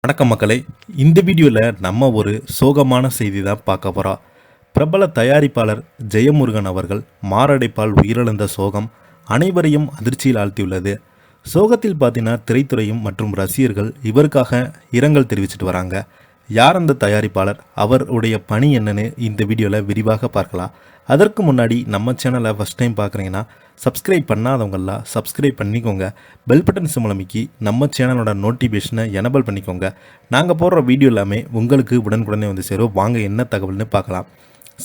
வணக்கம் மக்களே. இந்த வீடியோவில் நம்ம ஒரு சோகமான செய்தி தான் பார்க்க போகிறோம். பிரபல தயாரிப்பாளர் ஜெயமுருகன் அவர்கள் மாரடைப்பால் உயிரிழந்த சோகம் அனைவரையும் அதிர்ச்சியில் ஆழ்த்தியுள்ளது. சோகத்தில் பார்த்தீங்கன்னா திரைத்துறையும் மற்றும் ரசிகர்கள் இவருக்காக இரங்கல் தெரிவிச்சிட்டு வராங்க. யார் அந்த தயாரிப்பாளர், அவருடைய பணி என்னன்னு இந்த வீடியோவில் விரிவாக பார்க்கலாம். அதற்கு முன்னாடி நம்ம சேனலை ஃபஸ்ட் டைம் பார்க்குறீங்கன்னா சப்ஸ்கிரைப் பண்ணாதவங்களாம் சப்ஸ்கிரைப் பண்ணிக்கோங்க. பெல் பட்டன் சிம்பளமிக்கி நம்ம சேனலோட நோட்டிஃபிகேஷனை எனபிள் பண்ணிக்கோங்க. நாங்கள் போடுற வீடியோ எல்லாமே உங்களுக்கு உடனுக்குடனே வந்து சேரும். வாங்க என்ன தகவல்னு பார்க்கலாம்.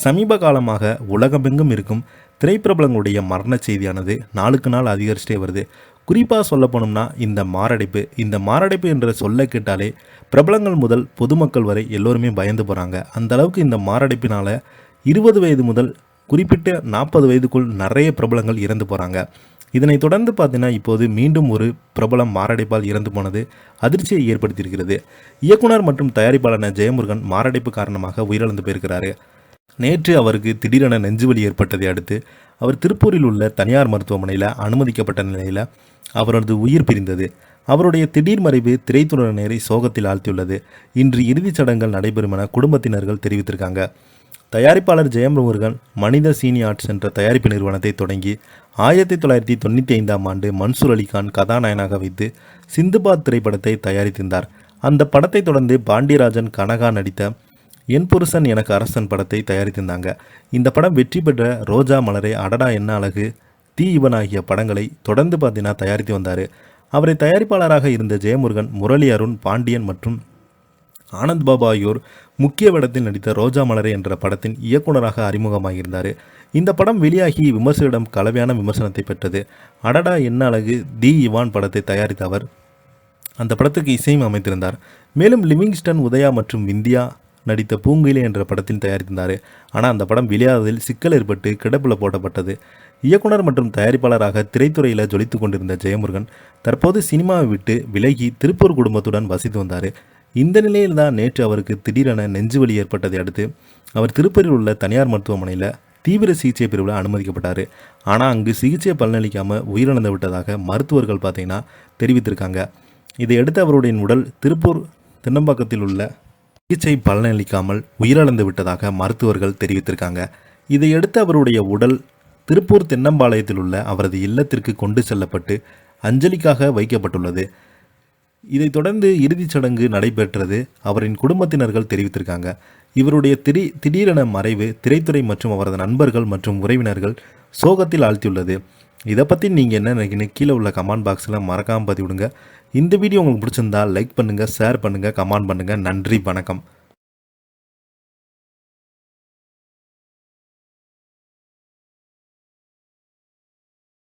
சமீப காலமாக உலகமெங்கும் இருக்கும் திரைப்பிரபலங்களுடைய மரண செய்தியானது நாளுக்கு நாள் அதிகரிச்சிட்டே வருது. குறிப்பாக சொல்ல போனோம்னா இந்த மாரடைப்பு என்ற சொல்ல கேட்டாலே பிரபலங்கள் முதல் பொதுமக்கள் வரை எல்லோருமே பயந்து போகிறாங்க. அந்த அளவுக்கு இந்த மாரடைப்பினால் 20 வயது முதல் குறிப்பிட்ட 40 வயதுக்குள் நிறைய பிரபலங்கள் இறந்து போகிறாங்க. இதனைத் தொடர்ந்து பார்த்தீங்கன்னா இப்போது மீண்டும் ஒரு பிரபலம் மாரடைப்பால் இறந்து போனது அதிர்ச்சியை ஏற்படுத்தியிருக்கிறது. இயக்குனர் மற்றும் தயாரிப்பாளரான ஜெயமுருகன் மாரடைப்பு காரணமாக உயிரிழந்து போயிருக்கிறாரு. நேற்று அவருக்கு திடீரென நெஞ்சுவலி ஏற்பட்டதை அடுத்து அவர் திருப்பூரில் உள்ள தனியார் மருத்துவமனையில் அனுமதிக்கப்பட்ட நிலையில் அவரது உயிர் பிரிந்தது. அவருடைய திடீர் மறைவு திரைத்துறையினரை சோகத்தில் ஆழ்த்தியுள்ளது. இன்று இறுதிச் சடங்குகள் நடைபெறும் என குடும்பத்தினர்கள் தெரிவித்திருக்காங்க. தயாரிப்பாளர் ஜெயமுருகன் மனித சீனி ஆர்ட்ஸ் என்ற தயாரிப்பு நிறுவனத்தை தொடங்கி 1995ஆம் ஆண்டு மன்சூர் அலிகான் கதாநாயகனாக வைத்து சிந்துபாத் திரைப்படத்தை தயாரித்திருந்தார். அந்த படத்தை தொடர்ந்து பாண்டியராஜன் கனகா நடித்த என் புருஷன் எனக்கு அரசன் படத்தை தயாரித்திருந்தாங்க. இந்த படம் வெற்றி பெற்ற ரோஜா மலரே, அடடா என்ன அழகு, தீ இவன் ஆகிய படங்களை தொடர்ந்து பார்த்தீங்கன்னா தயாரித்து வந்தார். அவரை தயாரிப்பாளராக இருந்த ஜெயமுருகன் முரளி அருண், பாண்டியன் மற்றும் ஆனந்த் பாபா ஆகியோர் முக்கிய வேடத்தில் நடித்த ரோஜா மலரே என்ற படத்தின் இயக்குநராக அறிமுகமாகியிருந்தார். இந்த படம் வெளியாகி விமர்சகரிடம் கலவையான விமர்சனத்தை பெற்றது. அடடா என்ன அழகு, தி இவான் படத்தை தயாரித்த அவர் அந்த படத்துக்கு இசையும் அமைத்திருந்தார். மேலும் லிவிங்ஸ்டன், உதயா மற்றும் விந்தியா நடித்த பூங்குயிலே என்ற படத்தில் தயாரித்திருந்தார். ஆனால் அந்த படம் வெளியாவதில் சிக்கல் ஏற்பட்டு கிடப்பில் போடப்பட்டது. இயக்குனர் மற்றும் தயாரிப்பாளராக திரைத்துறையில் ஜொலித்து கொண்டிருந்த ஜெயமுருகன் தற்போது சினிமாவை விட்டு விலகி திருப்பூர் குடும்பத்துடன் வசித்து வந்தார். இந்த நிலையில் தான் நேற்று அவருக்கு திடீரென நெஞ்சுவலி ஏற்பட்டதை அடுத்து அவர் திருப்பூரில் உள்ள தனியார் மருத்துவமனையில் தீவிர சிகிச்சை பிரிவில் அனுமதிக்கப்பட்டார். ஆனால் அங்கு சிகிச்சை பலனளிக்காமல் உயிரிழந்து விட்டதாக மருத்துவர்கள் பார்த்தீங்கன்னா தெரிவித்திருக்காங்க. இதையடுத்து அவருடைய உடல் திருப்பூர் தின்னம்பாக்கத்தில் உள்ள சிகிச்சை பலனளிக்காமல் உயிரிழந்து விட்டதாக மருத்துவர்கள் தெரிவித்திருக்காங்க. இதையடுத்து அவருடைய உடல் திருப்பூர் தென்னம்பாளையத்தில் உள்ள அவரது இல்லத்திற்கு கொண்டு செல்லப்பட்டு அஞ்சலிக்காக வைக்கப்பட்டுள்ளது. இதைத் தொடர்ந்து இறுதிச் சடங்கு நடைபெற்றது அவரின் குடும்பத்தினர்கள் தெரிவித்திருக்காங்க. இவருடைய திடீரென மறைவு திரைத்துறை மற்றும் அவரது நண்பர்கள் மற்றும் உறவினர்கள் சோகத்தில் ஆழ்த்தியுள்ளது. இதை பற்றி நீங்கள் என்ன நினைக்கிறீங்க? கீழே உள்ள கமெண்ட் பாக்ஸில் மறக்காமல் பதிவிடுங்க. இந்த வீடியோ உங்களுக்கு பிடிச்சிருந்தா லைக் பண்ணுங்கள், ஷேர் பண்ணுங்கள், கமெண்ட் பண்ணுங்கள். நன்றி, வணக்கம்.